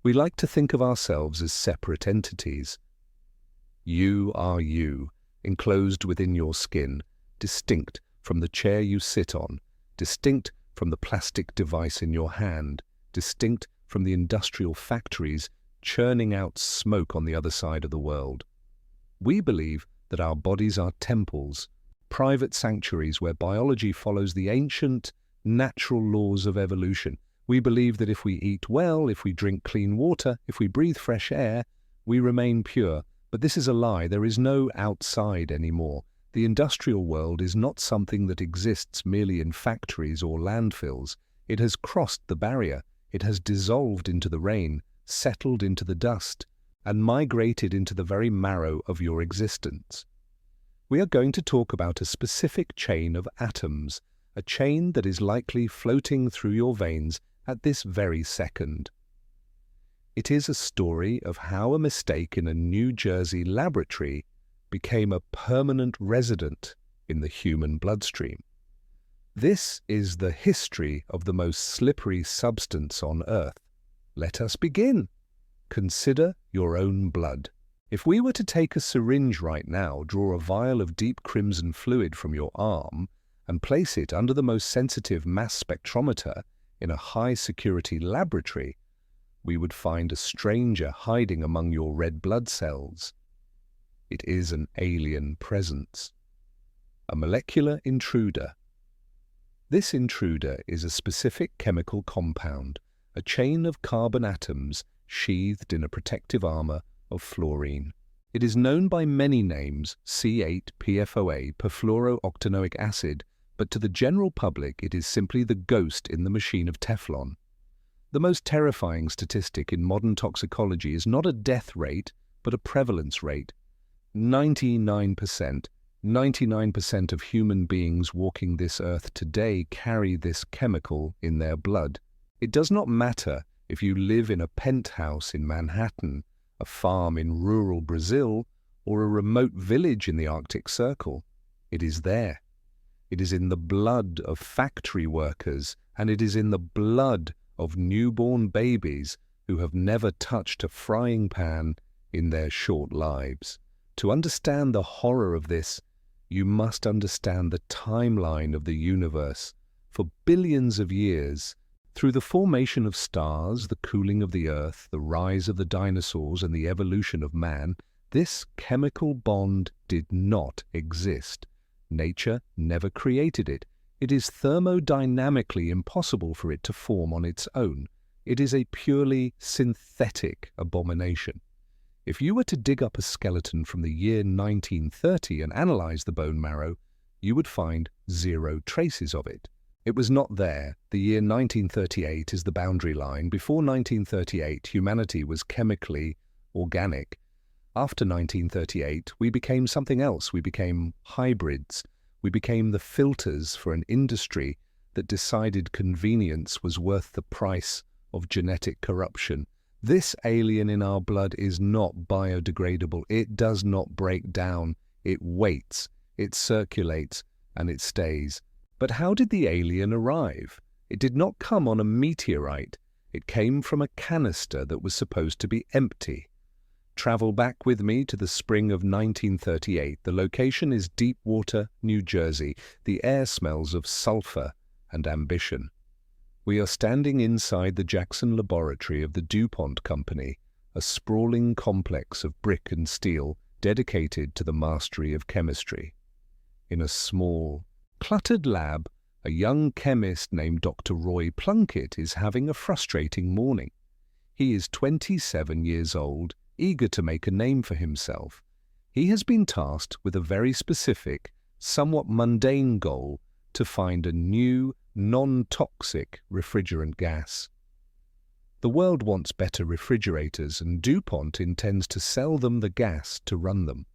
We like to think of ourselves as separate entities. You are you, enclosed within your skin, distinct from the chair you sit on, distinct from the plastic device in your hand, distinct from the industrial factories churning out smoke on the other side of the world. We believe that our bodies are temples, private sanctuaries where biology follows the ancient, natural laws of evolution. We believe that if we eat well, if we drink clean water, if we breathe fresh air, we remain pure. But this is a lie. There is no outside anymore. The industrial world is not something that exists merely in factories or landfills. It has crossed the barrier. It has dissolved into the rain, settled into the dust, and migrated into the very marrow of your existence. We are going to talk about a specific chain of atoms, a chain that is likely floating through your veins at this very second. It is a story of how a mistake in a New Jersey laboratory became a permanent resident in the human bloodstream. This is the history of the most slippery substance on Earth. Let us begin. Consider your own blood. If we were to take a syringe right now, draw a vial of deep crimson fluid from your arm, and place it under the most sensitive mass spectrometer in a high-security laboratory, we would find a stranger hiding among your red blood cells. It is an alien presence, a molecular intruder. This intruder is a specific chemical compound, a chain of carbon atoms sheathed in a protective armor of fluorine. It is known by many names, C8PFOA, perfluorooctanoic acid, but to the general public it is simply the ghost in the machine of Teflon. The most terrifying statistic in modern toxicology is not a death rate, but a prevalence rate. 99% of human beings walking this earth today carry this chemical in their blood. It does not matter if you live in a penthouse in Manhattan, a farm in rural Brazil, or a remote village in the Arctic Circle. It is there. It is in the blood of factory workers, and it is in the blood of newborn babies who have never touched a frying pan in their short lives. To understand the horror of this, you must understand the timeline of the universe. For billions of years, through the formation of stars, the cooling of the earth, the rise of the dinosaurs, and the evolution of man, this chemical bond did not exist. Nature never created it. It is thermodynamically impossible for it to form on its own. It is a purely synthetic abomination. If you were to dig up a skeleton from the year 1930 and analyze the bone marrow, you would find zero traces of it. It was not there. The year 1938 is the boundary line. Before 1938, humanity was chemically organic. After 1938, we became something else. We became hybrids. We became the filters for an industry that decided convenience was worth the price of genetic corruption. This alien in our blood is not biodegradable. It does not break down. It waits, it circulates, and it stays. But how did the alien arrive? It did not come on a meteorite. It came from a canister that was supposed to be empty. Travel back with me to the spring of 1938. The location is Deepwater, New Jersey. The air smells of sulfur and ambition. We are standing inside the Jackson Laboratory of the DuPont Company, a sprawling complex of brick and steel dedicated to the mastery of chemistry. In a small, cluttered lab, a young chemist named Dr. Roy Plunkett is having a frustrating morning. He is 27 years old, eager to make a name for himself. He has been tasked with a very specific, somewhat mundane goal to find a new, non-toxic refrigerant gas. The world wants better refrigerators, and DuPont intends to sell them the gas to run them.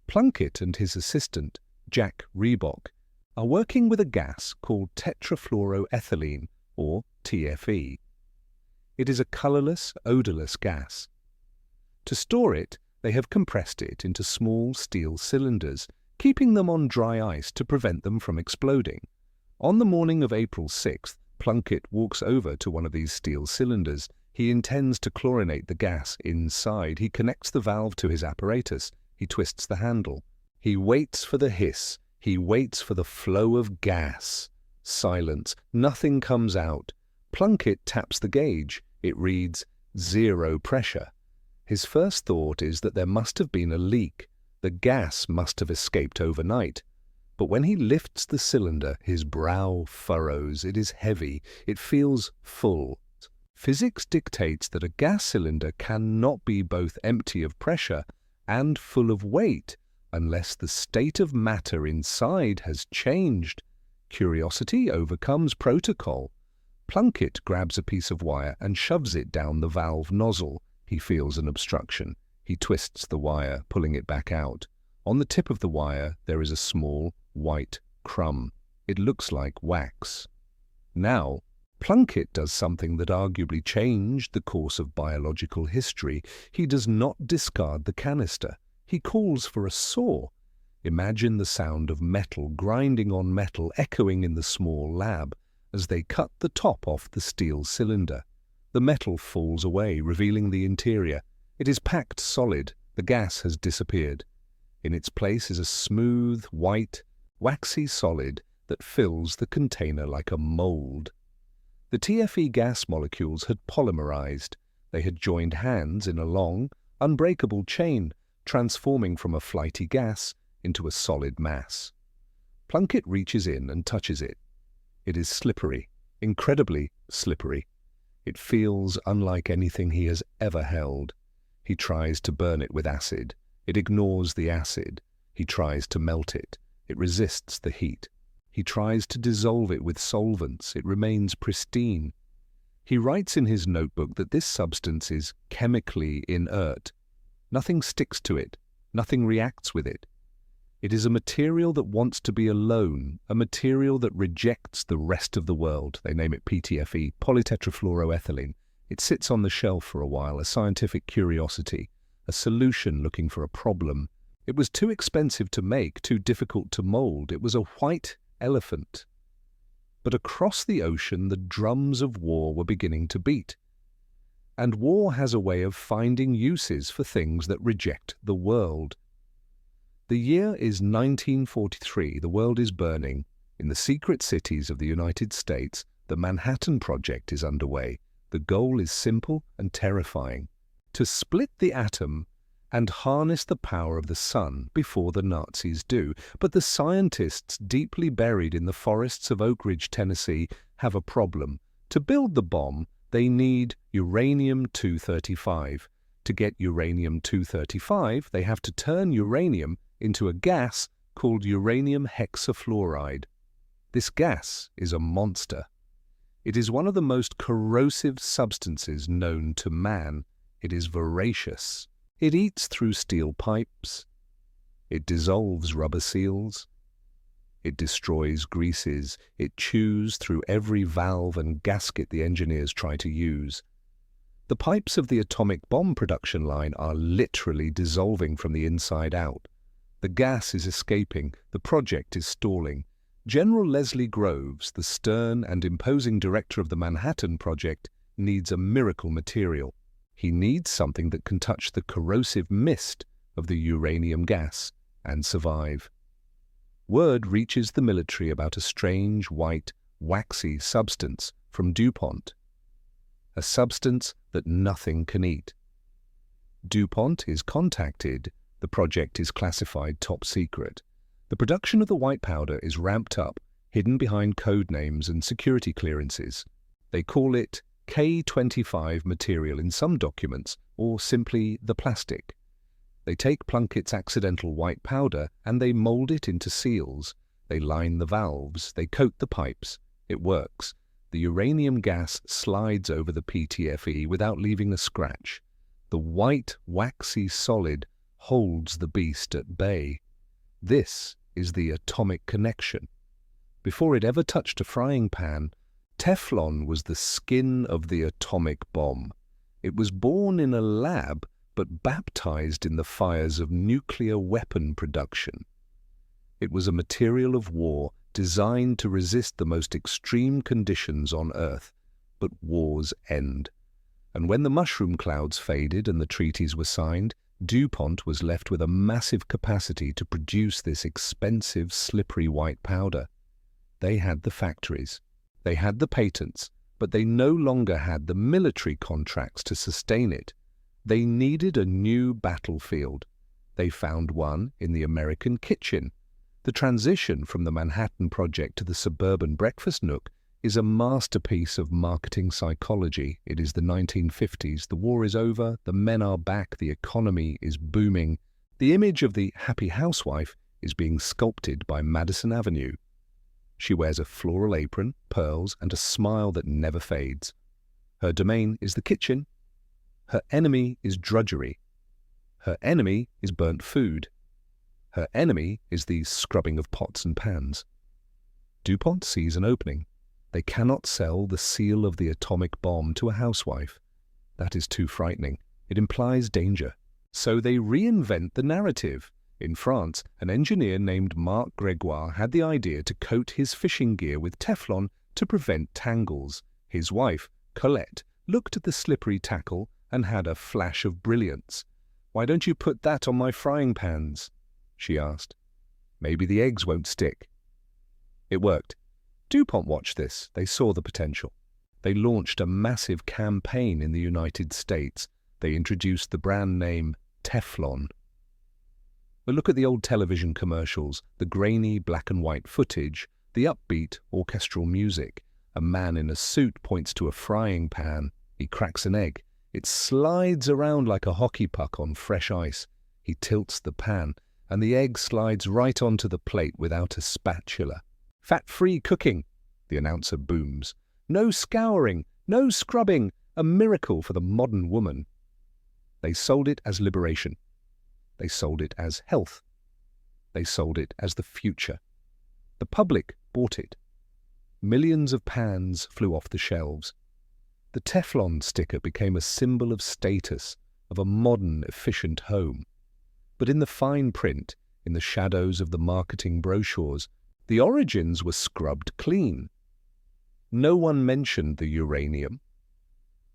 Plunkett and his assistant, Jack Reebok, are working with a gas called tetrafluoroethylene, or TFE. It is a colorless, odorless gas. To store it, they have compressed it into small steel cylinders, keeping them on dry ice to prevent them from exploding. On the morning of April 6th, Plunkett walks over to one of these steel cylinders. He intends to chlorinate the gas inside. He connects the valve to his apparatus. He twists the handle. He waits for the hiss. He waits for the flow of gas. Silence. Nothing comes out. Plunkett taps the gauge. It reads 0 pressure. His first thought is that there must have been a leak. The gas must have escaped overnight. But when he lifts the cylinder, his brow furrows. It is heavy. It feels full. Physics dictates that a gas cylinder cannot be both empty of pressure and full of weight unless the state of matter inside has changed. Curiosity overcomes protocol. Plunkett grabs a piece of wire and shoves it down the valve nozzle. He feels an obstruction. He twists the wire, pulling it back out. On the tip of the wire, there is a small, white crumb. It looks like wax. Now, Plunkett does something that arguably changed the course of biological history. He does not discard the canister. He calls for a saw. Imagine the sound of metal grinding on metal echoing in the small lab as they cut the top off the steel cylinder. The metal falls away, revealing the interior. It is packed solid. The gas has disappeared. In its place is a smooth, white, waxy solid that fills the container like a mold. The TFE gas molecules had polymerized. They had joined hands in a long, unbreakable chain, transforming from a flighty gas into a solid mass. Plunkett reaches in and touches it. It is slippery, incredibly slippery. It feels unlike anything he has ever held. He tries to burn it with acid. It ignores the acid. He tries to melt it. It resists the heat. He tries to dissolve it with solvents. It remains pristine. He writes in his notebook that this substance is chemically inert. Nothing sticks to it. Nothing reacts with it. It is a material that wants to be alone, a material that rejects the rest of the world. They name it PTFE, polytetrafluoroethylene. It sits on the shelf for a while, a scientific curiosity, a solution looking for a problem. It was too expensive to make, too difficult to mold. It was a white elephant. But across the ocean, the drums of war were beginning to beat. And war has a way of finding uses for things that reject the world. The year is 1943. The world is burning. In the secret cities of the United States, the Manhattan Project is underway. The goal is simple and terrifying: to split the atom and harness the power of the sun before the Nazis do. But the scientists deeply buried in the forests of Oak Ridge, Tennessee, have a problem. To build the bomb, they need uranium-235. To get uranium-235, they have to turn uranium into a gas called uranium hexafluoride. This gas is a monster. It is one of the most corrosive substances known to man. It is voracious. It eats through steel pipes. It dissolves rubber seals. It destroys greases. It chews through every valve and gasket the engineers try to use. The pipes of the atomic bomb production line are literally dissolving from the inside out. The gas is escaping. The project is stalling. General Leslie Groves, the stern and imposing director of the Manhattan Project, needs a miracle material. He needs something that can touch the corrosive mist of the uranium gas and survive. Word reaches the military about a strange, white, waxy substance from DuPont. A substance that nothing can eat. DuPont is contacted. The project is classified top secret. The production of the white powder is ramped up, hidden behind code names and security clearances. They call it K25 material in some documents, or simply the plastic. They take Plunkett's accidental white powder and they mold it into seals. They line the valves. They coat the pipes. It works. The uranium gas slides over the PTFE without leaving a scratch. The white, waxy solid holds the beast at bay. This is the atomic connection. Before it ever touched a frying pan, Teflon was the skin of the atomic bomb. It was born in a lab, but baptized in the fires of nuclear weapon production. It was a material of war designed to resist the most extreme conditions on Earth, but wars end. And when the mushroom clouds faded and the treaties were signed, DuPont was left with a massive capacity to produce this expensive, slippery white powder. They had the factories, they had the patents, but they no longer had the military contracts to sustain it. They needed a new battlefield. They found one in the American kitchen. The transition from the Manhattan Project to the suburban breakfast nook is a masterpiece of marketing psychology. It is the 1950s. The war is over. The men are back. The economy is booming. The image of the happy housewife is being sculpted by Madison Avenue. She wears a floral apron, pearls, and a smile that never fades. Her domain is the kitchen. Her enemy is drudgery. Her enemy is burnt food. Her enemy is the scrubbing of pots and pans. DuPont sees an opening. They cannot sell the seal of the atomic bomb to a housewife. That is too frightening. It implies danger. So they reinvent the narrative. In France, an engineer named Marc Gregoire had the idea to coat his fishing gear with Teflon to prevent tangles. His wife, Colette, looked at the slippery tackle and had a flash of brilliance. "Why don't you put that on my frying pans?" she asked. "Maybe the eggs won't stick." It worked. DuPont watched this. They saw the potential. They launched a massive campaign in the United States. They introduced the brand name Teflon. But look at the old television commercials, the grainy black and white footage, the upbeat orchestral music. A man in a suit points to a frying pan. He cracks an egg. It slides around like a hockey puck on fresh ice. He tilts the pan, and the egg slides right onto the plate without a spatula. "Fat-free cooking," the announcer booms. "No scouring, no scrubbing, a miracle for the modern woman." They sold it as liberation. They sold it as health. They sold it as the future. The public bought it. Millions of pans flew off the shelves. The Teflon sticker became a symbol of status, of a modern, efficient home. But in the fine print, in the shadows of the marketing brochures, the origins were scrubbed clean. No one mentioned the uranium.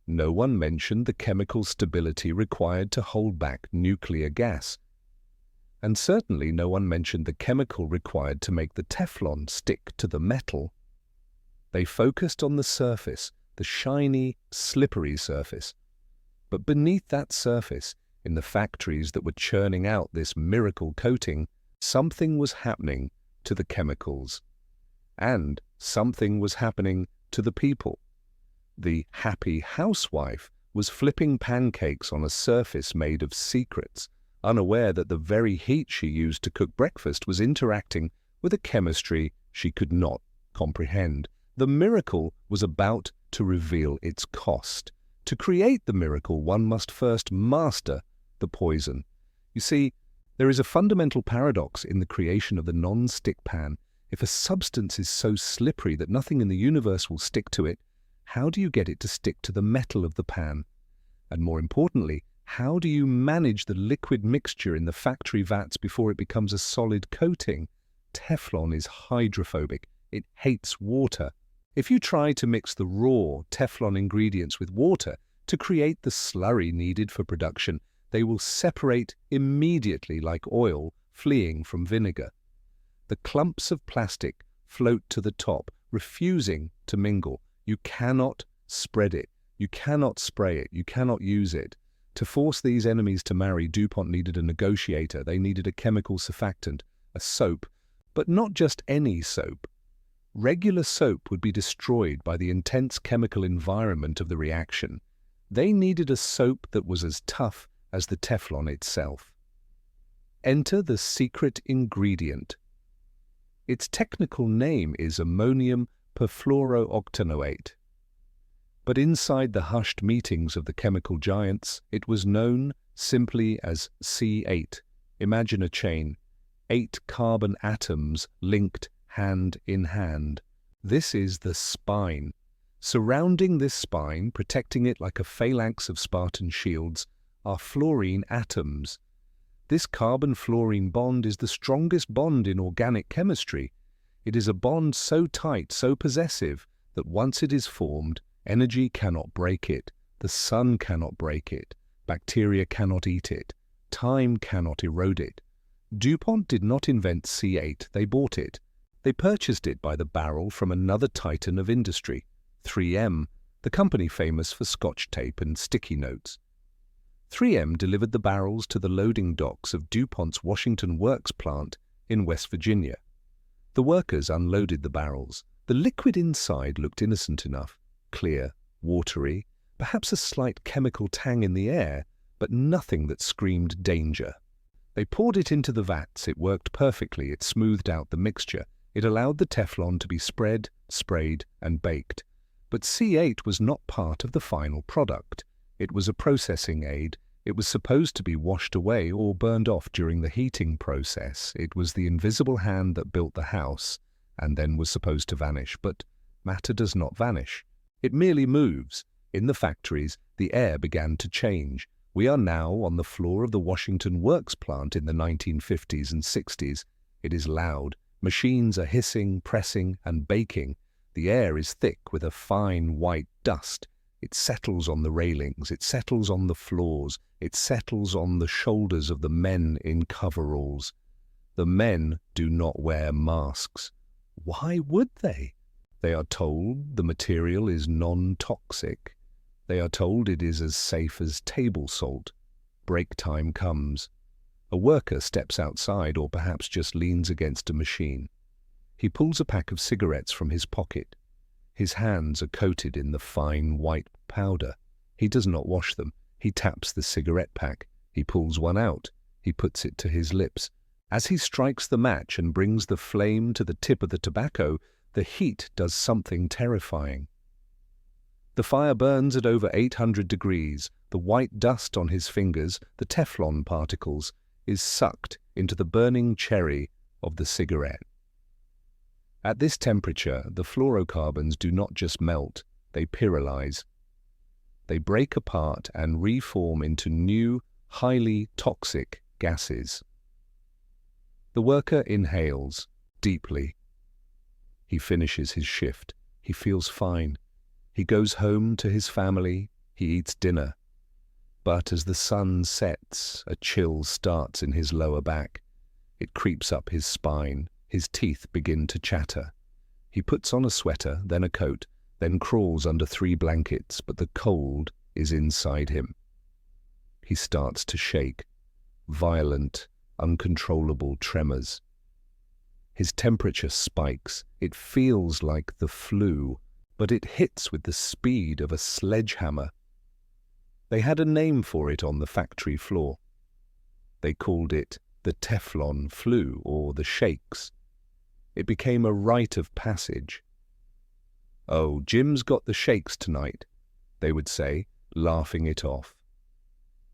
No one mentioned the chemical stability required to hold back nuclear gas. And certainly no one mentioned the chemical required to make the Teflon stick to the metal. They focused on the surface, the shiny, slippery surface. But beneath that surface, in the factories that were churning out this miracle coating, something was happening to the chemicals. And something was happening to the people. The happy housewife was flipping pancakes on a surface made of secrets, unaware that the very heat she used to cook breakfast was interacting with a chemistry she could not comprehend. The miracle was about to reveal its cost. To create the miracle, one must first master the poison. You see, there is a fundamental paradox in the creation of the non-stick pan. If a substance is so slippery that nothing in the universe will stick to it, how do you get it to stick to the metal of the pan? And more importantly, how do you manage the liquid mixture in the factory vats before it becomes a solid coating? Teflon is hydrophobic. It hates water. If you try to mix the raw Teflon ingredients with water to create the slurry needed for production, they will separate immediately like oil fleeing from vinegar. The clumps of plastic float to the top, refusing to mingle. You cannot spread it. You cannot spray it. You cannot use it. To force these enemies to marry, DuPont needed a negotiator. They needed a chemical surfactant, a soap, but not just any soap. Regular soap would be destroyed by the intense chemical environment of the reaction. They needed a soap that was as tough as the Teflon itself. Enter the secret ingredient. Its technical name is ammonium perfluorooctanoate. But inside the hushed meetings of the chemical giants, it was known simply as C8. Imagine a chain, 8 carbon atoms linked hand in hand. This is the spine. Surrounding this spine, protecting it like a phalanx of Spartan shields, are fluorine atoms. This carbon-fluorine bond is the strongest bond in organic chemistry. It is a bond so tight, so possessive, that once it is formed, energy cannot break it. The sun cannot break it. Bacteria cannot eat it. Time cannot erode it. DuPont did not invent C8, they bought it. They purchased it by the barrel from another titan of industry, 3M, the company famous for Scotch tape and sticky notes. 3M delivered the barrels to the loading docks of DuPont's Washington Works plant in West Virginia. The workers unloaded the barrels. The liquid inside looked innocent enough, clear, watery, perhaps a slight chemical tang in the air, but nothing that screamed danger. They poured it into the vats. It worked perfectly. It smoothed out the mixture. It allowed the Teflon to be spread, sprayed, and baked. But C8 was not part of the final product. It was a processing aid. It was supposed to be washed away or burned off during the heating process. It was the invisible hand that built the house and then was supposed to vanish. But matter does not vanish. It merely moves. In the factories, the air began to change. We are now on the floor of the Washington Works plant in the 1950s and 60s. It is loud. Machines are hissing, pressing, and baking. The air is thick with a fine white dust. It settles on the railings. It settles on the floors. It settles on the shoulders of the men in coveralls. The men do not wear masks. Why would they? They are told the material is non-toxic. They are told it is as safe as table salt. Break time comes. A worker steps outside or perhaps just leans against a machine. He pulls a pack of cigarettes from his pocket. His hands are coated in the fine white powder. He does not wash them. He taps the cigarette pack. He pulls one out. He puts it to his lips. As he strikes the match and brings the flame to the tip of the tobacco, the heat does something terrifying. The fire burns at over 800 degrees. The white dust on his fingers, the Teflon particles, is sucked into the burning cherry of the cigarette. At this temperature, the fluorocarbons do not just melt, they pyrolyze. They break apart and reform into new, highly toxic gases. The worker inhales deeply. He finishes his shift. He feels fine. He goes home to his family. He eats dinner. But as the sun sets, a chill starts in his lower back. It creeps up his spine. His teeth begin to chatter. He puts on a sweater, then a coat, then crawls under 3 blankets, but the cold is inside him. He starts to shake. Violent, uncontrollable tremors. His temperature spikes. It feels like the flu, but it hits with the speed of a sledgehammer. They had a name for it on the factory floor. They called it the Teflon flu or the shakes. It became a rite of passage. "Oh, Jim's got the shakes tonight," they would say, laughing it off.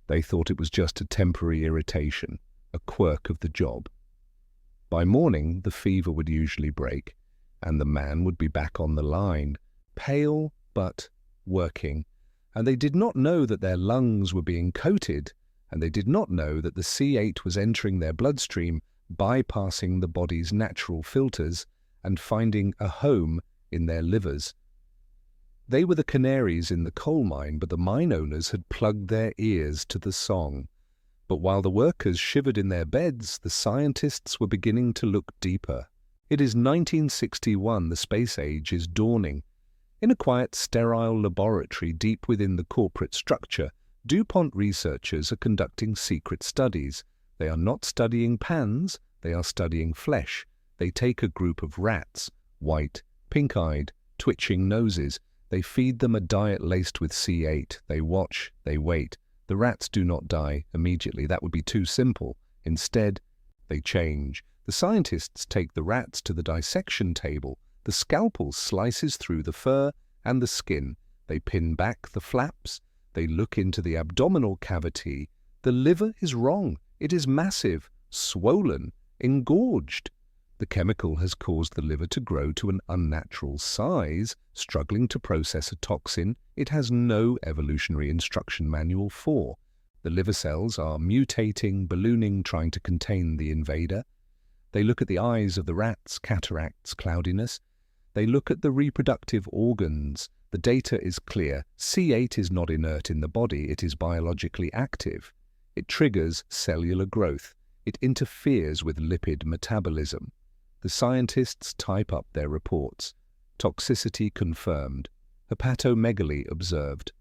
They thought it was just a temporary irritation, a quirk of the job. By morning, the fever would usually break, and the man would be back on the line, pale but working, and they did not know that their lungs were being coated, and they did not know that the C8 was entering their bloodstream, bypassing the body's natural filters and finding a home in their livers. They were the canaries in the coal mine, but the mine owners had plugged their ears to the song. But while the workers shivered in their beds, the scientists were beginning to look deeper. It is 1961, the space age is dawning. In a quiet, sterile laboratory deep within the corporate structure, DuPont researchers are conducting secret studies. They are not studying pans, they are studying flesh. They take a group of rats, white, pink-eyed, twitching noses. They feed them a diet laced with C8. They watch, they wait. The rats do not die immediately. That would be too simple. Instead, they change. The scientists take the rats to the dissection table. The scalpel slices through the fur and the skin. They pin back the flaps. They look into the abdominal cavity. The liver is wrong. It is massive, swollen, engorged. The chemical has caused the liver to grow to an unnatural size, struggling to process a toxin it has no evolutionary instruction manual for. The liver cells are mutating, ballooning, trying to contain the invader. They look at the eyes of the rats, cataracts, cloudiness. They look at the reproductive organs. The data is clear. C8 is not inert in the body, it is biologically active. It triggers cellular growth. It interferes with lipid metabolism. The scientists type up their reports. Toxicity confirmed. Hepatomegaly observed.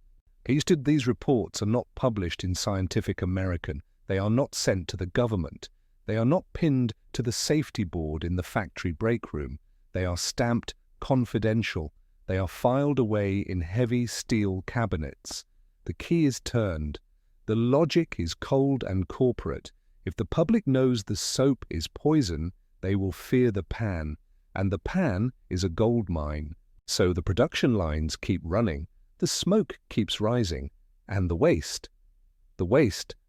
These reports are not published in Scientific American. They are not sent to the government. They are not pinned to the safety board in the factory break room. They are stamped confidential. They are filed away in heavy steel cabinets. The key is turned. The logic is cold and corporate. If the public knows the soap is poison, they will fear the pan, and the pan is a gold mine. So the production lines keep running, the smoke keeps rising, and the waste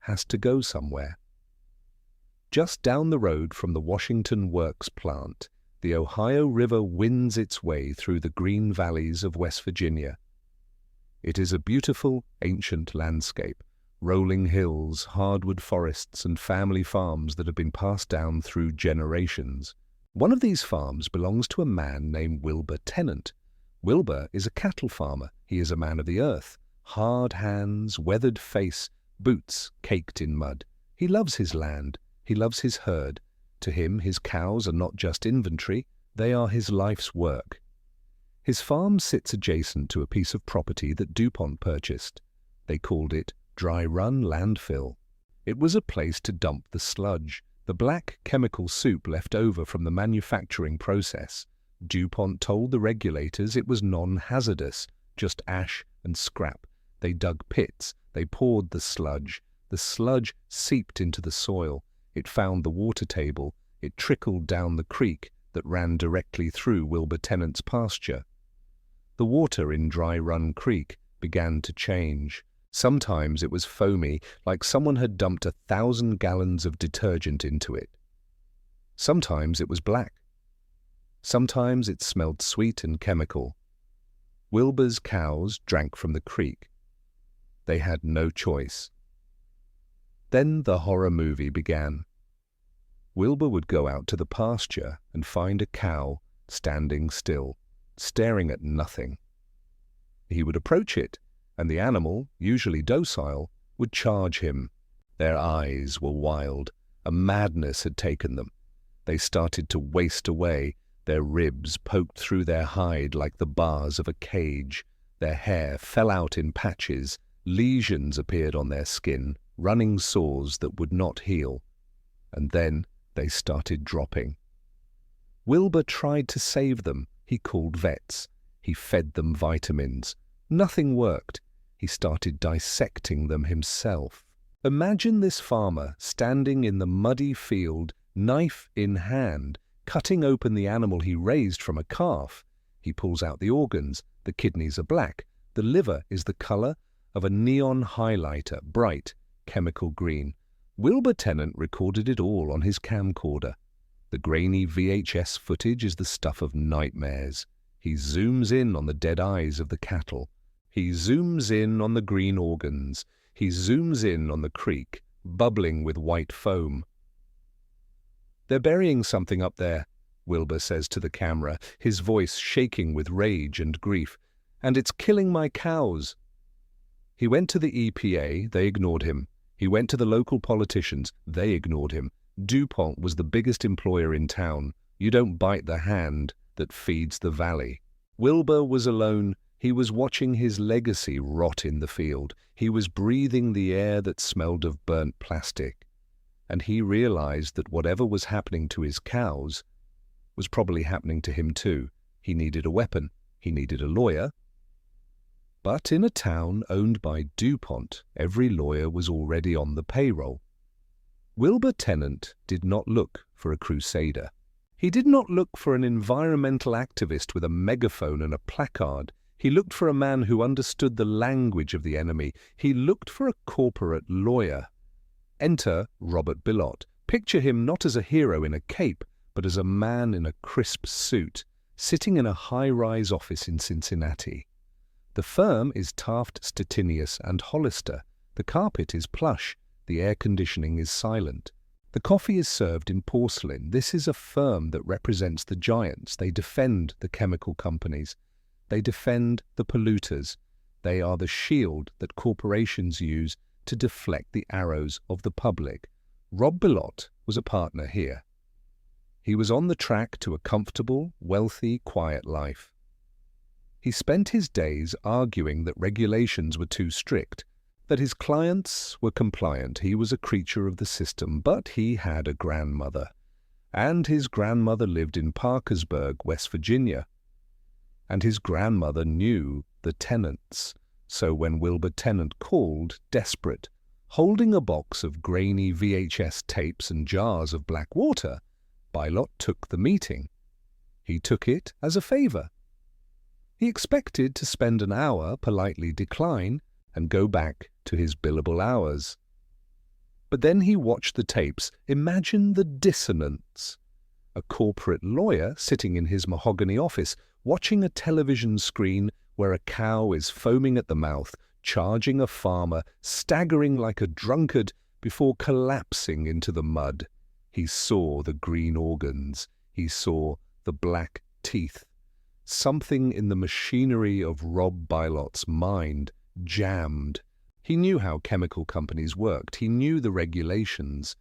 has to go somewhere. Just down the road from the Washington Works plant, the Ohio River winds its way through the green valleys of West Virginia. It is a beautiful, ancient landscape, rolling hills, hardwood forests, and family farms that have been passed down through generations. One of these farms belongs to a man named Wilbur Tennant. Wilbur is a cattle farmer. He is a man of the earth. Hard hands, weathered face, boots caked in mud. He loves his land. He loves his herd. To him, his cows are not just inventory. They are his life's work. His farm sits adjacent to a piece of property that DuPont purchased. They called it Dry Run Landfill. It was a place to dump the sludge, the black chemical soup left over from the manufacturing process. DuPont told the regulators it was non-hazardous, just ash and scrap. They dug pits, they poured the sludge. The sludge seeped into the soil. It found the water table. It trickled down the creek that ran directly through Wilbur Tennant's pasture. The water in Dry Run Creek began to change. Sometimes it was foamy, like someone had dumped 1,000 gallons of detergent into it. Sometimes it was black. Sometimes it smelled sweet and chemical. Wilbur's cows drank from the creek. They had no choice. Then the horror movie began. Wilbur would go out to the pasture and find a cow standing still, staring at nothing. He would approach it, and the animal, usually docile, would charge him. Their eyes were wild. A madness had taken them. They started to waste away. Their ribs poked through their hide like the bars of a cage. Their hair fell out in patches. Lesions appeared on their skin, running sores that would not heal. And then they started dropping. Wilbur tried to save them. He called vets. He fed them vitamins. Nothing worked. He started dissecting them himself. Imagine this farmer standing in the muddy field, knife in hand, cutting open the animal he raised from a calf. He pulls out the organs. The kidneys are black. The liver is the color of a neon highlighter, bright, chemical green. Wilbur Tennant recorded it all on his camcorder. The grainy VHS footage is the stuff of nightmares. He zooms in on the dead eyes of the cattle. He zooms in on the green organs. He zooms in on the creek, bubbling with white foam. "They're burying something up there," Wilbur says to the camera, his voice shaking with rage and grief. "And it's killing my cows." He went to the EPA. They ignored him. He went to the local politicians. They ignored him. DuPont was the biggest employer in town. You don't bite the hand that feeds the valley. Wilbur was alone. He was watching his legacy rot in the field. He was breathing the air that smelled of burnt plastic. And he realized that whatever was happening to his cows was probably happening to him too. He needed a weapon. He needed a lawyer. But in a town owned by DuPont, every lawyer was already on the payroll. Wilbur Tennant did not look for a crusader. He did not look for an environmental activist with a megaphone and a placard. He looked for a man who understood the language of the enemy. He looked for a corporate lawyer. Enter Robert Billot. Picture him not as a hero in a cape, but as a man in a crisp suit, sitting in a high-rise office in Cincinnati. The firm is Taft, Stettinius and Hollister. The carpet is plush. The air conditioning is silent. The coffee is served in porcelain. This is a firm that represents the giants. They defend the chemical companies. They defend the polluters. They are the shield that corporations use to deflect the arrows of the public. Rob Bilott was a partner here. He was on the track to a comfortable, wealthy, quiet life. He spent his days arguing that regulations were too strict, that his clients were compliant. He was a creature of the system, but he had a grandmother. And his grandmother lived in Parkersburg, West Virginia. And his grandmother knew the tenants. So when Wilbur Tennant called, desperate, holding a box of grainy VHS tapes and jars of black water, Bilott took the meeting. He took it as a favor. He expected to spend an hour, politely decline, and go back to his billable hours. But then he watched the tapes. Imagine the dissonance. A corporate lawyer sitting in his mahogany office, watching a television screen where a cow is foaming at the mouth, charging a farmer, staggering like a drunkard before collapsing into the mud. He saw the green organs. He saw the black teeth. Something in the machinery of Rob Bilott's mind jammed. He knew how chemical companies worked. He knew the regulations.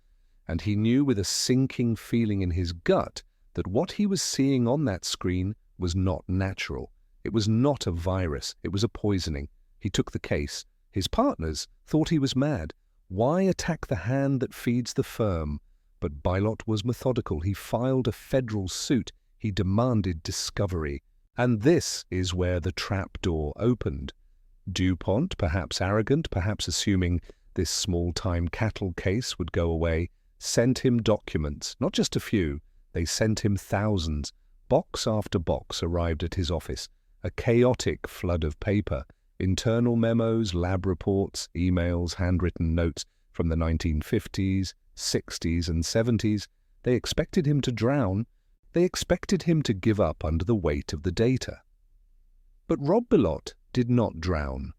And he knew with a sinking feeling in his gut that what he was seeing on that screen was not natural. It was not a virus. It was a poisoning. He took the case. His partners thought he was mad. Why attack the hand that feeds the firm? But Bilott was methodical. He filed a federal suit. He demanded discovery. And this is where the trapdoor opened. DuPont, perhaps arrogant, perhaps assuming this small-time cattle case would go away, sent him documents, not just a few. They sent him thousands. Box after box arrived at his office, a chaotic flood of paper, internal memos, lab reports, emails, handwritten notes from the 1950s, 60s, and 70s. They expected him to drown. They expected him to give up under the weight of the data. But Rob Bilott did not drown.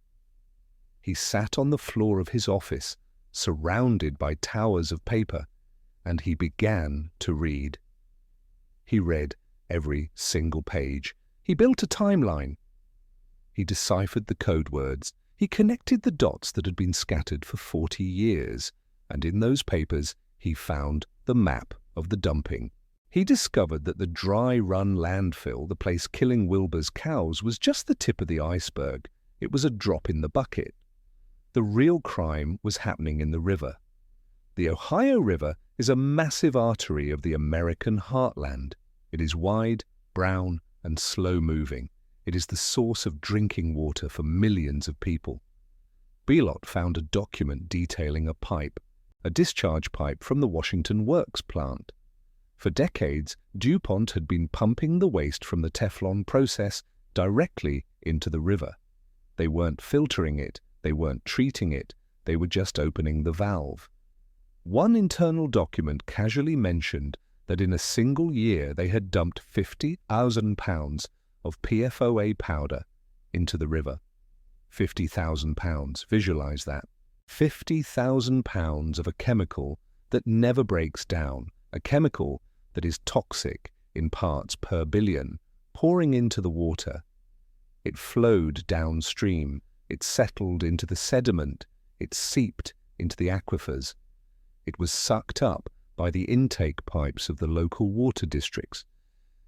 He sat on the floor of his office, surrounded by towers of paper, and he began to read. He read every single page. He built a timeline. He deciphered the code words. He connected the dots that had been scattered for 40 years, and in those papers he found the map of the dumping. He discovered that the dry run landfill, the place killing Wilbur's cows, was just the tip of the iceberg. It was a drop in the bucket. The real crime was happening in the river. The Ohio River is a massive artery of the American heartland. It is wide, brown, and slow-moving. It is the source of drinking water for millions of people. Bilott found a document detailing a discharge pipe from the Washington Works plant. For decades, DuPont had been pumping the waste from the Teflon process directly into the river. They weren't filtering it, they weren't treating it, they were just opening the valve. One internal document casually mentioned that in a single year they had dumped 50,000 pounds of PFOA powder into the river. 50,000 pounds, visualize that. 50,000 pounds of a chemical that never breaks down, a chemical that is toxic in parts per billion, pouring into the water. It flowed downstream, it settled into the sediment, it seeped into the aquifers. It was sucked up by the intake pipes of the local water districts.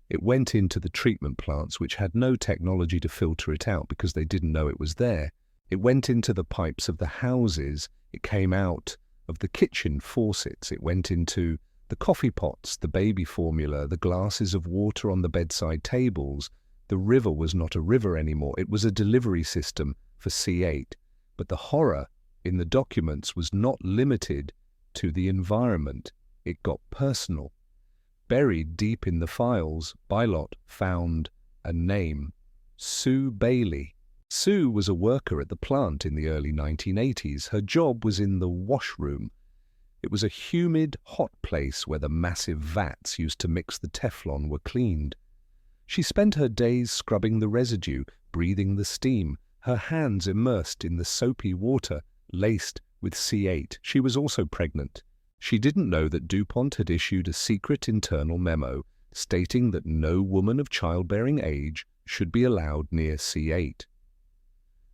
It went into the treatment plants, which had no technology to filter it out because they didn't know it was there. It went into the pipes of the houses. It came out of the kitchen faucets. It went into the coffee pots, the baby formula, the glasses of water on the bedside tables. The river was not a river anymore. It was a delivery system for C8. But the horror in the documents was not limited to the environment. It got personal. Buried deep in the files, Bilott found a name: Sue Bailey. Sue was a worker at the plant in the early 1980s. Her job was in the washroom. It was a humid, hot place where the massive vats used to mix the Teflon were cleaned. She spent her days scrubbing the residue, breathing the steam, her hands immersed in the soapy water laced with C8. She was also pregnant. She didn't know that DuPont had issued a secret internal memo stating that no woman of childbearing age should be allowed near C8.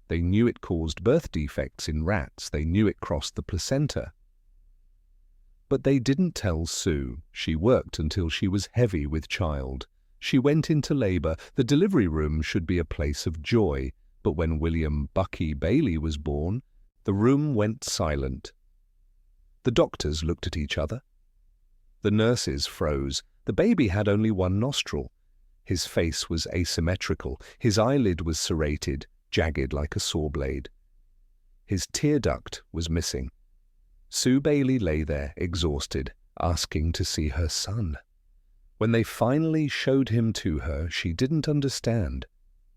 They knew it caused birth defects in rats. They knew it crossed the placenta. But they didn't tell Sue. She worked until she was heavy with child. She went into labor. The delivery room should be a place of joy. But when William "Bucky" Bailey was born, the room went silent. The doctors looked at each other. The nurses froze. The baby had only one nostril. His face was asymmetrical. His eyelid was serrated, jagged like a saw blade. His tear duct was missing. Sue Bailey lay there, exhausted, asking to see her son. When they finally showed him to her, she didn't understand.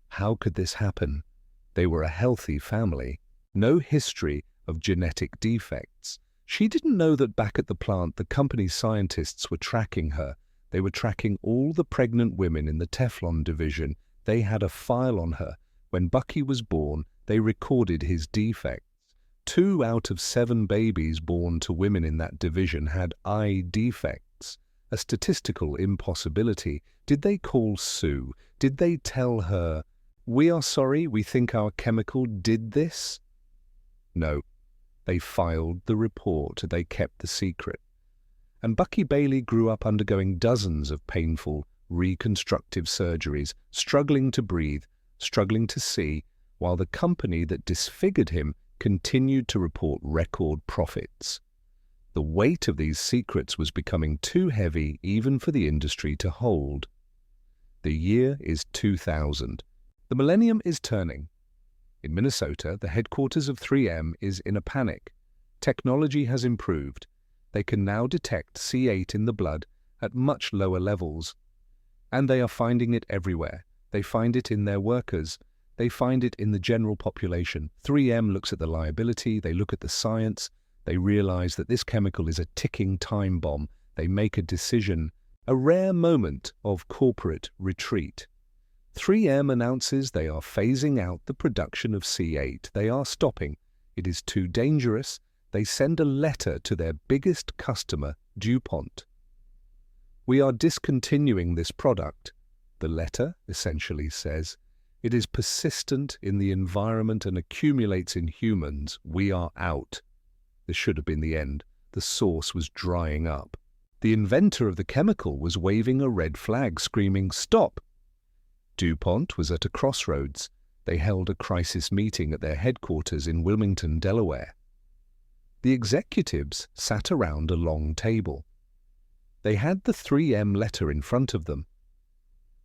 How could this happen? They were a healthy family. No history of genetic defects. She didn't know that back at the plant the company's scientists were tracking her. They were tracking all the pregnant women in the TEFLON division. They had a file on her. When Bucky was born, they recorded his defects. 2 out of 7 babies born to women in that division had eye defects. A statistical impossibility. Did they call Sue? Did they tell her, "We are sorry, we think our chemical did this"? No. They filed the report. They kept the secret. And Bucky Bailey grew up undergoing dozens of painful, reconstructive surgeries, struggling to breathe, struggling to see, while the company that disfigured him continued to report record profits. The weight of these secrets was becoming too heavy even for the industry to hold. The year is 2000. The millennium is turning. In Minnesota, the headquarters of 3M is in a panic. Technology has improved. They can now detect C8 in the blood at much lower levels. And they are finding it everywhere. They find it in their workers. They find it in the general population. 3M looks at the liability. They look at the science. They realize that this chemical is a ticking time bomb. They make a decision, a rare moment of corporate retreat. 3M announces they are phasing out the production of C8. They are stopping. It is too dangerous. They send a letter to their biggest customer, DuPont. "We are discontinuing this product." The letter essentially says, "It is persistent in the environment and accumulates in humans. We are out." This should have been the end. The source was drying up. The inventor of the chemical was waving a red flag, screaming, "Stop!" DuPont was at a crossroads. They held a crisis meeting at their headquarters in Wilmington, Delaware. The executives sat around a long table. They had the 3M letter in front of them.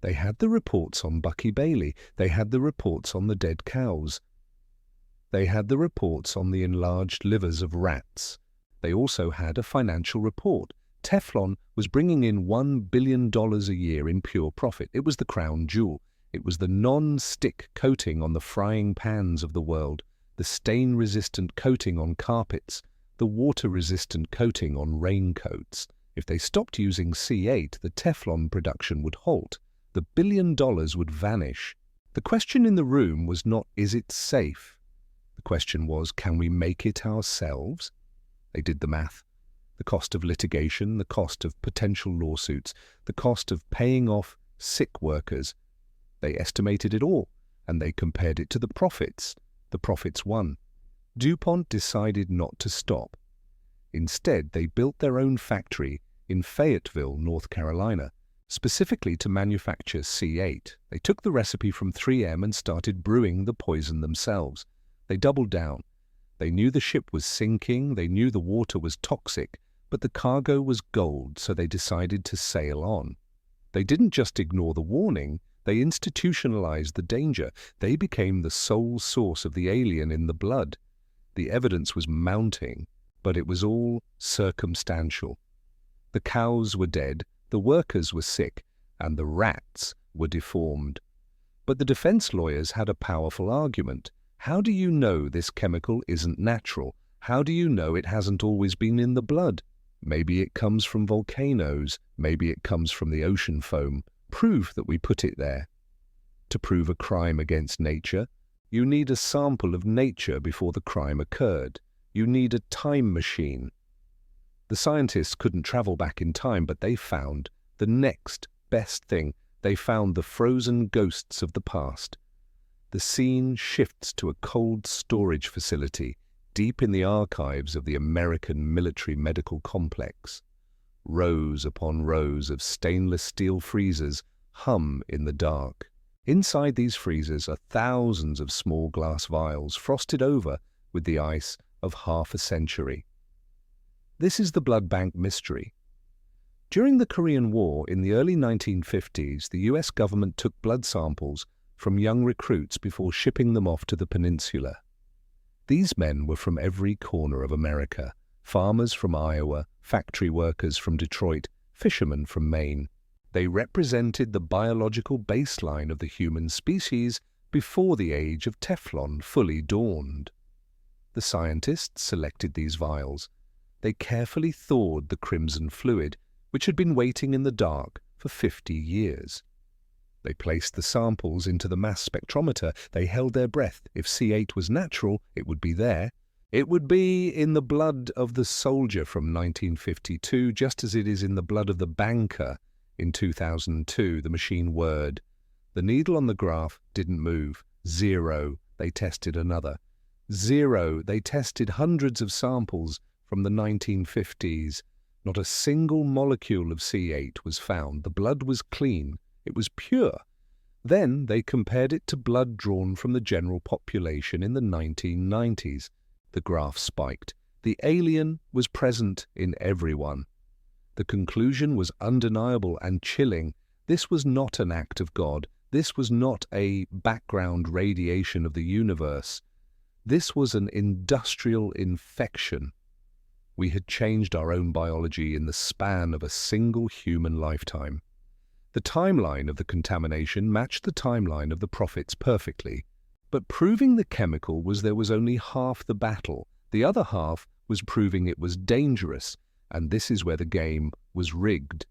They had the reports on Bucky Bailey. They had the reports on the dead cows. They had the reports on the enlarged livers of rats. They also had a financial report. Teflon was bringing in $1 billion a year in pure profit. It was the crown jewel. It was the non-stick coating on the frying pans of the world, the stain-resistant coating on carpets, the water-resistant coating on raincoats. If they stopped using C8, the Teflon production would halt. The $1 billion would vanish. The question in the room was not, is it safe? The question was, can we make it ourselves? They did the math. The cost of litigation, the cost of potential lawsuits, the cost of paying off sick workers. They estimated it all, and they compared it to the profits. The profits won. DuPont decided not to stop. Instead, they built their own factory in Fayetteville, North Carolina, specifically to manufacture C8. They took the recipe from 3M and started brewing the poison themselves. They doubled down. They knew the ship was sinking, they knew the water was toxic, but the cargo was gold, so they decided to sail on. They didn't just ignore the warning, they institutionalized the danger. They became the sole source of the alien in the blood. The evidence was mounting, but it was all circumstantial. The cows were dead, the workers were sick, and the rats were deformed. But the defense lawyers had a powerful argument. How do you know this chemical isn't natural? How do you know it hasn't always been in the blood? Maybe it comes from volcanoes. Maybe it comes from the ocean foam. Prove that we put it there. To prove a crime against nature, you need a sample of nature before the crime occurred. You need a time machine. The scientists couldn't travel back in time, but they found the next best thing. They found the frozen ghosts of the past. The scene shifts to a cold storage facility deep in the archives of the American military medical complex. Rows upon rows of stainless steel freezers hum in the dark. Inside these freezers are thousands of small glass vials frosted over with the ice of half a century. This is the blood bank mystery. During the Korean War in the early 1950s, the US government took blood samples from young recruits before shipping them off to the peninsula. These men were from every corner of America: farmers from Iowa, factory workers from Detroit, fishermen from Maine. They represented the biological baseline of the human species before the age of Teflon fully dawned. The scientists selected these vials. They carefully thawed the crimson fluid, which had been waiting in the dark for 50 years. They placed the samples into the mass spectrometer. They held their breath. If C8 was natural, it would be there. It would be in the blood of the soldier from 1952, just as it is in the blood of the banker in 2002, the machine word. The needle on the graph didn't move. 0. They tested another. 0. They tested hundreds of samples from the 1950s. Not a single molecule of C8 was found. The blood was clean. It was pure. Then they compared it to blood drawn from the general population in the 1990s. The graph spiked. The alien was present in everyone. The conclusion was undeniable and chilling. This was not an act of God. This was not a background radiation of the universe. This was an industrial infection. We had changed our own biology in the span of a single human lifetime. The timeline of the contamination matched the timeline of the prophets perfectly. But proving the chemical there was only half the battle. The other half was proving it was dangerous, and this is where the game was rigged.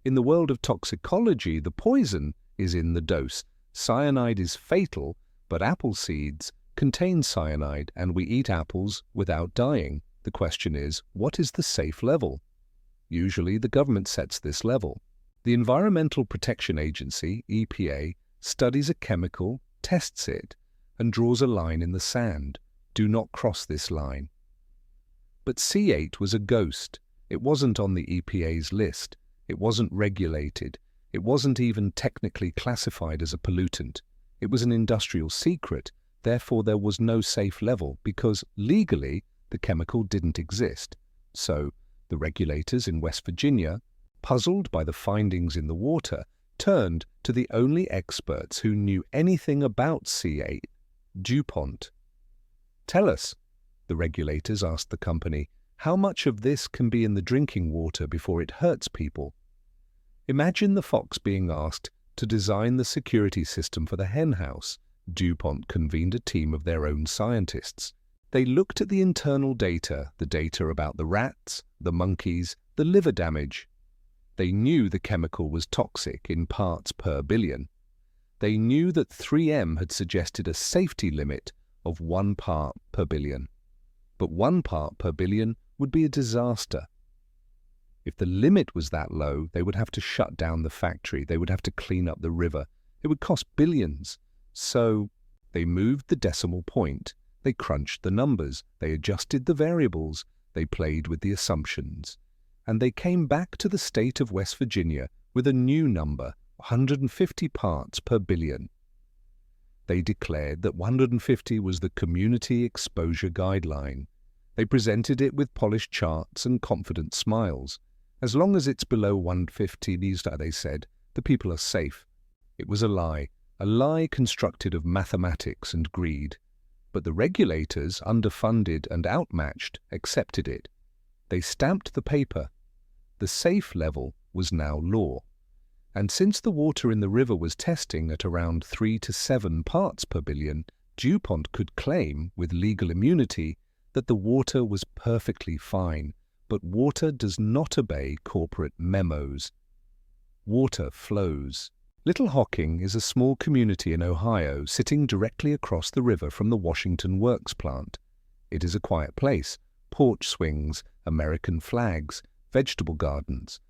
In the world of toxicology, the poison is in the dose. Cyanide is fatal, but apple seeds contain cyanide, and we eat apples without dying. The question is, what is the safe level? Usually the government sets this level. The Environmental Protection Agency, EPA, studies a chemical, tests it, and draws a line in the sand. Do not cross this line. But C8 was a ghost. It wasn't on the EPA's list. It wasn't regulated. It wasn't even technically classified as a pollutant. It was an industrial secret. Therefore, there was no safe level because legally the chemical didn't exist. So, the regulators in West Virginia, puzzled by the findings in the water, turned to the only experts who knew anything about C8, DuPont. Tell us, the regulators asked the company, how much of this can be in the drinking water before it hurts people? Imagine the fox being asked to design the security system for the henhouse. DuPont convened a team of their own scientists. They looked at the internal data, the data about the rats, the monkeys, the liver damage. They knew the chemical was toxic in parts per billion. They knew that 3M had suggested a safety limit of 1 part per billion. But 1 part per billion would be a disaster. If the limit was that low, they would have to shut down the factory. They would have to clean up the river. It would cost billions. So they moved the decimal point. They crunched the numbers. They adjusted the variables. They played with the assumptions. And they came back to the state of West Virginia with a new number, 150 parts per billion. They declared that 150 was the community exposure guideline. They presented it with polished charts and confident smiles. As long as it's below 150, they said, the people are safe. It was a lie constructed of mathematics and greed. But the regulators, underfunded and outmatched, accepted it. They stamped the paper. The safe level was now law. And since the water in the river was testing at around 3 to 7 parts per billion, DuPont could claim, with legal immunity, that the water was perfectly fine. But water does not obey corporate memos. Water flows. Little Hocking is a small community in Ohio sitting directly across the river from the Washington Works plant. It is a quiet place. Porch swings, American flags, vegetable gardens.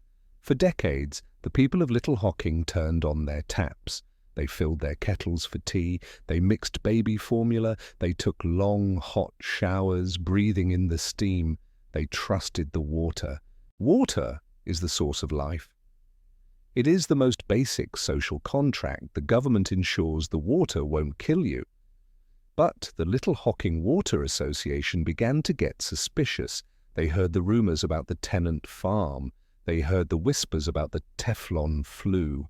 For decades, the people of Little Hocking turned on their taps. They filled their kettles for tea, they mixed baby formula, they took long, hot showers, breathing in the steam. They trusted the water. Water is the source of life. It is the most basic social contract. The government ensures the water won't kill you. But the Little Hocking Water Association began to get suspicious. They heard the rumors about the tenant farm. They heard the whispers about the TEFLON flu.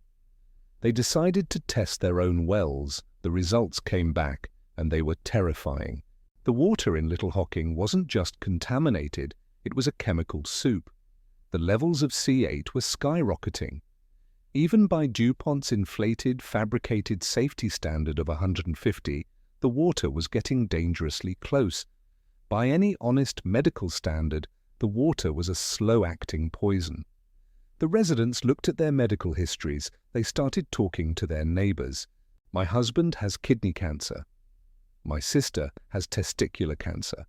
They decided to test their own wells. The results came back, and they were terrifying. The water in Little Hocking wasn't just contaminated, it was a chemical soup. The levels of C8 were skyrocketing. Even by DuPont's inflated, fabricated safety standard of 150, the water was getting dangerously close. By any honest medical standard, the water was a slow-acting poison. The residents looked at their medical histories. They started talking to their neighbors. My husband has kidney cancer. My sister has testicular cancer.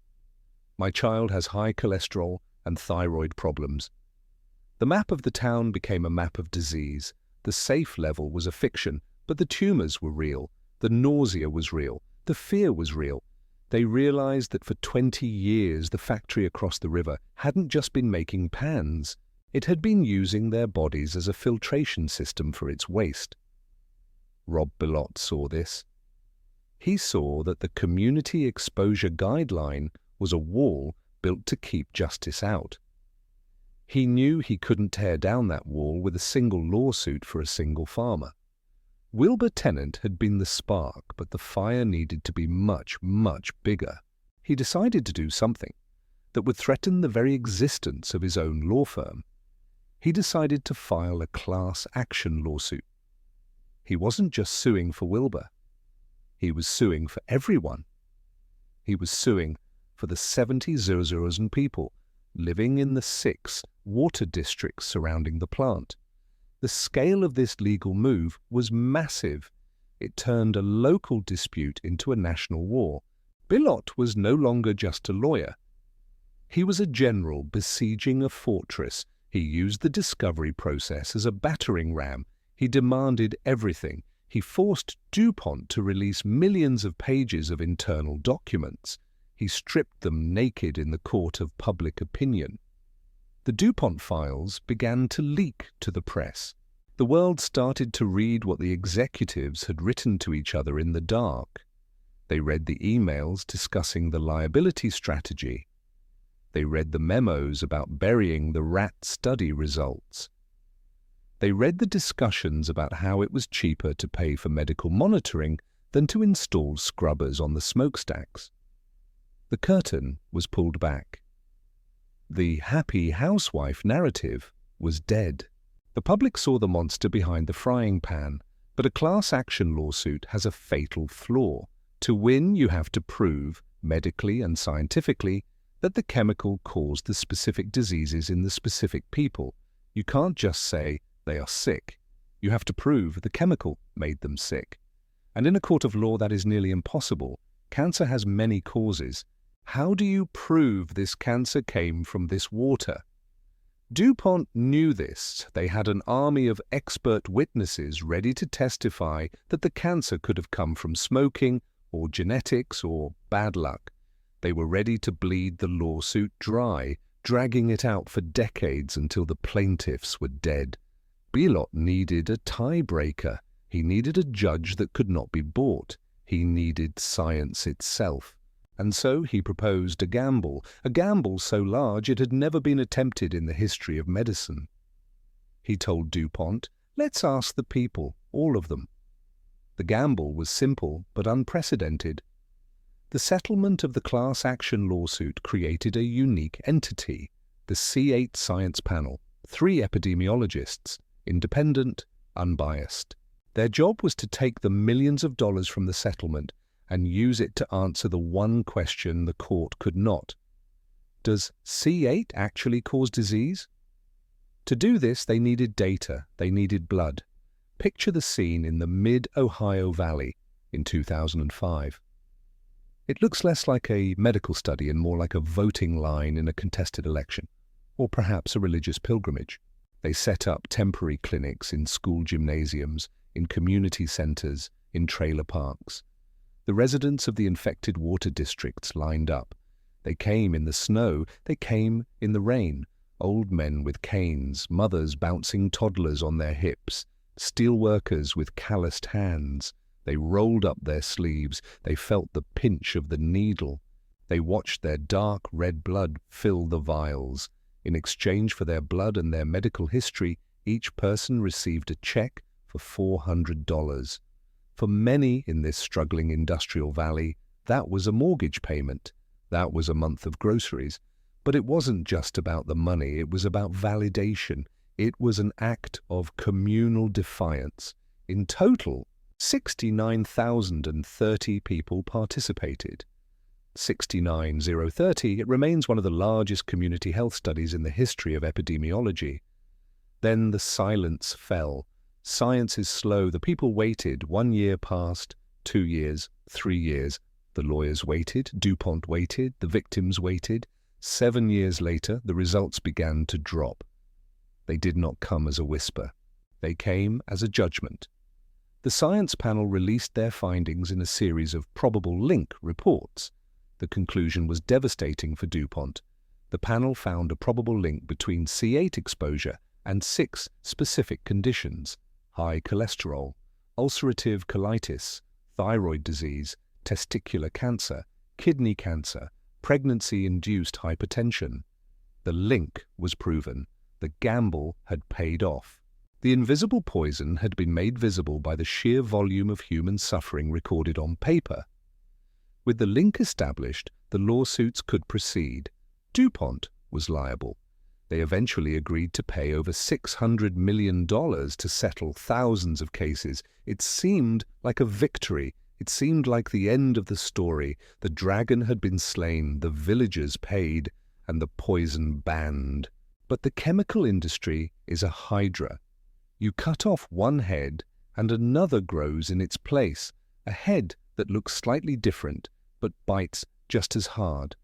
My child has high cholesterol and thyroid problems. The map of the town became a map of disease. The safe level was a fiction, but the tumors were real. The nausea was real. The fear was real. They realized that for 20 years the factory across the river hadn't just been making pans. It had been using their bodies as a filtration system for its waste. Rob Bilott saw this. He saw that the community exposure guideline was a wall built to keep justice out. He knew he couldn't tear down that wall with a single lawsuit for a single farmer. Wilbur Tennant had been the spark, but the fire needed to be much, much bigger. He decided to do something that would threaten the very existence of his own law firm. He decided to file a class action lawsuit. He wasn't just suing for Wilbur. He was suing for everyone. He was suing for the 70,000 people living in the 6 water districts surrounding the plant. The scale of this legal move was massive. It turned a local dispute into a national war. Bilott was no longer just a lawyer. He was a general besieging a fortress. He used the discovery process as a battering ram. He demanded everything. He forced DuPont to release millions of pages of internal documents. He stripped them naked in the court of public opinion. The DuPont files began to leak to the press. The world started to read what the executives had written to each other in the dark. They read the emails discussing the liability strategy. They read the memos about burying the rat study results. They read the discussions about how it was cheaper to pay for medical monitoring than to install scrubbers on the smokestacks. The curtain was pulled back. The happy housewife narrative was dead. The public saw the monster behind the frying pan, but a class action lawsuit has a fatal flaw. To win, you have to prove, medically and scientifically, that the chemical caused the specific diseases in the specific people. You can't just say they are sick. You have to prove the chemical made them sick. And in a court of law, that is nearly impossible. Cancer has many causes. How do you prove this cancer came from this water? DuPont knew this. They had an army of expert witnesses ready to testify that the cancer could have come from smoking or genetics or bad luck. They were ready to bleed the lawsuit dry, dragging it out for decades until the plaintiffs were dead. Bilott needed a tiebreaker. He needed a judge that could not be bought. He needed science itself. And so he proposed a gamble so large it had never been attempted in the history of medicine. He told DuPont, "Let's ask the people, all of them." The gamble was simple but unprecedented. The settlement of the class action lawsuit created a unique entity, the C8 Science Panel, 3 epidemiologists, independent, unbiased. Their job was to take the millions of dollars from the settlement and use it to answer the one question the court could not. Does C8 actually cause disease? To do this, they needed data, they needed blood. Picture the scene in the mid-Ohio Valley in 2005. It looks less like a medical study and more like a voting line in a contested election, or perhaps a religious pilgrimage. They set up temporary clinics in school gymnasiums, in community centers, in trailer parks. The residents of the infected water districts lined up. They came in the snow, they came in the rain. Old men with canes, mothers bouncing toddlers on their hips, steel workers with calloused hands. They rolled up their sleeves, they felt the pinch of the needle. They watched their dark red blood fill the vials. In exchange for their blood and their medical history, each person received a check for $400. For many in this struggling industrial valley, that was a mortgage payment. That was a month of groceries. But it wasn't just about the money, it was about validation. It was an act of communal defiance. In total, 69,030 people participated. 69030, it remains one of the largest community health studies in the history of epidemiology. Then the silence fell. Science is slow. The people waited. 1 year passed, 2 years, 3 years. The lawyers waited, DuPont waited, the victims waited. 7 years later, the results began to drop. They did not come as a whisper. They came as a judgment. The science panel released their findings in a series of probable link reports. The conclusion was devastating for DuPont. The panel found a probable link between C8 exposure and 6 specific conditions: high cholesterol, ulcerative colitis, thyroid disease, testicular cancer, kidney cancer, pregnancy-induced hypertension. The link was proven. The gamble had paid off. The invisible poison had been made visible by the sheer volume of human suffering recorded on paper. With the link established, the lawsuits could proceed. DuPont was liable. They eventually agreed to pay over $600 million to settle thousands of cases. It seemed like a victory. It seemed like the end of the story. The dragon had been slain, the villagers paid, and the poison banned. But the chemical industry is a hydra. You cut off one head, and another grows in its place, a head that looks slightly different, but bites just as hard.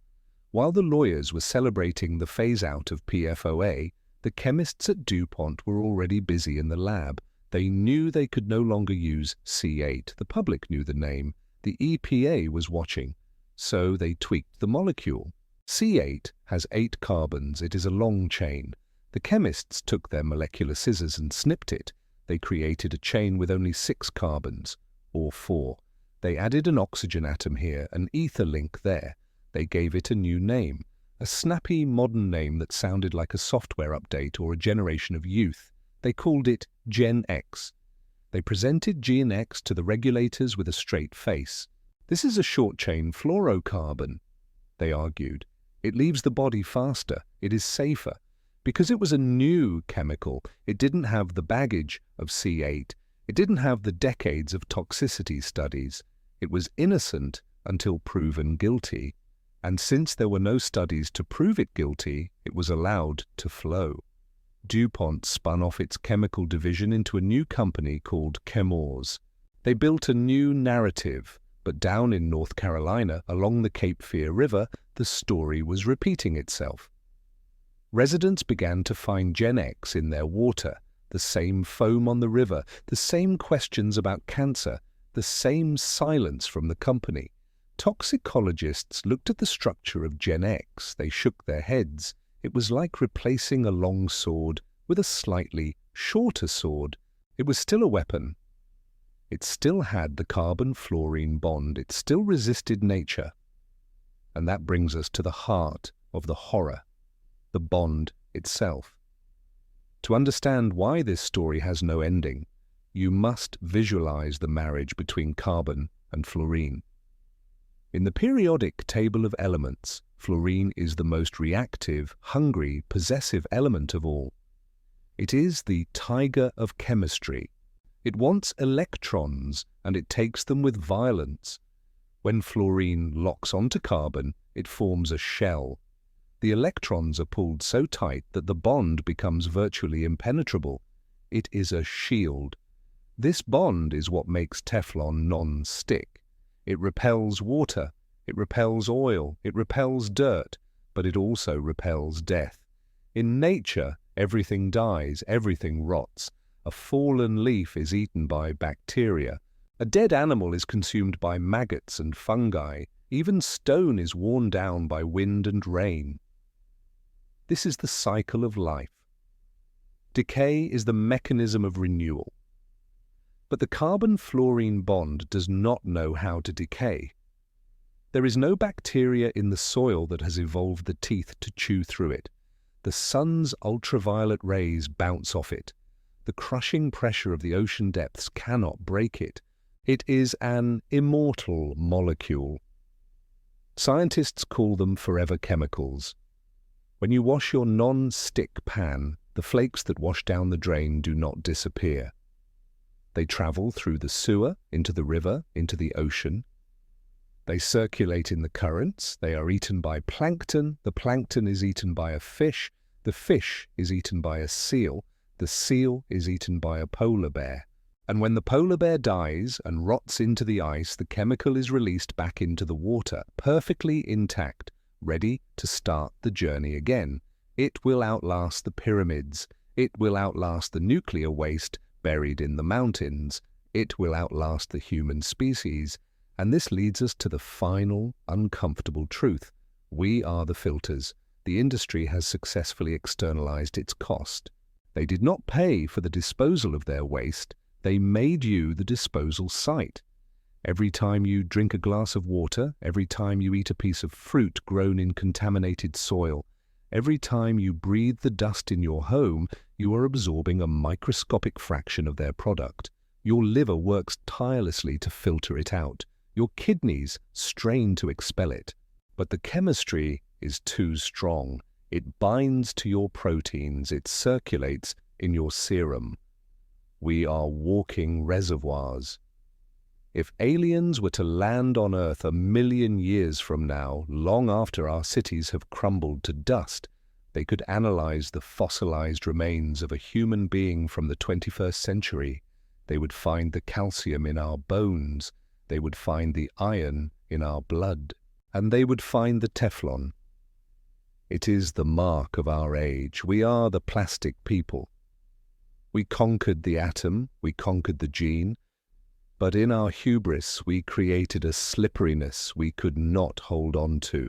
While the lawyers were celebrating the phase-out of PFOA, the chemists at DuPont were already busy in the lab. They knew they could no longer use C8. The public knew the name. The EPA was watching. So they tweaked the molecule. C8 has 8 carbons. It is a long chain. The chemists took their molecular scissors and snipped it. They created a chain with only 6 carbons, or 4. They added an oxygen atom here, an ether link there. They gave it a new name, a snappy modern name that sounded like a software update or a generation of youth. They called it Gen X. They presented Gen X to the regulators with a straight face. This is a short-chain fluorocarbon, they argued. It leaves the body faster. It is safer. Because it was a new chemical, it didn't have the baggage of C8. It didn't have the decades of toxicity studies. It was innocent until proven guilty. And since there were no studies to prove it guilty, it was allowed to flow. DuPont spun off its chemical division into a new company called Chemours. They built a new narrative, but down in North Carolina, along the Cape Fear River, the story was repeating itself. Residents began to find Gen X in their water, the same foam on the river, the same questions about cancer, the same silence from the company. Toxicologists looked at the structure of Gen X. They shook their heads. It was like replacing a long sword with a slightly shorter sword. It was still a weapon. It still had the carbon-fluorine bond. It still resisted nature. And that brings us to the heart of the horror, the bond itself. To understand why this story has no ending, you must visualize the marriage between carbon and fluorine. In the periodic table of elements, fluorine is the most reactive, hungry, possessive element of all. It is the tiger of chemistry. It wants electrons, and it takes them with violence. When fluorine locks onto carbon, it forms a shell. The electrons are pulled so tight that the bond becomes virtually impenetrable. It is a shield. This bond is what makes Teflon non-stick. It repels water, it repels oil, it repels dirt, but it also repels death. In nature, Everything dies, everything rots. A fallen leaf is eaten by bacteria. A dead animal is consumed by maggots and fungi. Even stone is worn down by wind and rain. This is the cycle of life. Decay is the mechanism of renewal. But the carbon-fluorine bond does not know how to decay. There is no bacteria in the soil that has evolved the teeth to chew through it. The sun's ultraviolet rays bounce off it. The crushing pressure of the ocean depths cannot break it. It is an immortal molecule. Scientists call them forever chemicals. When you wash your non-stick pan, the flakes that wash down the drain do not disappear. They travel through the sewer, into the river, into the ocean. They circulate in the currents. They are eaten by plankton. The plankton is eaten by a fish. The fish is eaten by a seal. The seal is eaten by a polar bear. And when the polar bear dies and rots into the ice, the chemical is released back into the water, perfectly intact, ready to start the journey again. It will outlast the pyramids. It will outlast the nuclear waste buried in the mountains. It will outlast the human species. And this leads us to the final, uncomfortable truth. We are the filters. The industry has successfully externalized its cost. They did not pay for the disposal of their waste. They made you the disposal site. Every time you drink a glass of water, every time you eat a piece of fruit grown in contaminated soil, every time you breathe the dust in your home, you are absorbing a microscopic fraction of their product. Your liver works tirelessly to filter it out. Your kidneys strain to expel it. But the chemistry is too strong. It binds to your proteins. It circulates in your serum. We are walking reservoirs. If aliens were to land on Earth 1,000,000 years from now, long after our cities have crumbled to dust, they could analyze the fossilized remains of a human being from the 21st century. They would find the calcium in our bones. They would find the iron in our blood. And they would find the TEFLON. It is the mark of our age. We are the plastic people. We conquered the atom, we conquered the gene, but in our hubris we created a slipperiness we could not hold on to.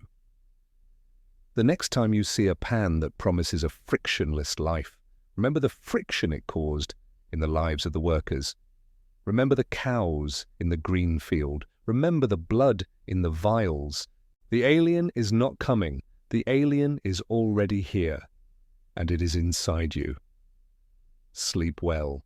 The next time you see a pan that promises a frictionless life, remember the friction it caused in the lives of the workers. Remember the cows in the green field. Remember the blood in the vials. The alien is not coming. The alien is already here, and it is inside you. Sleep well.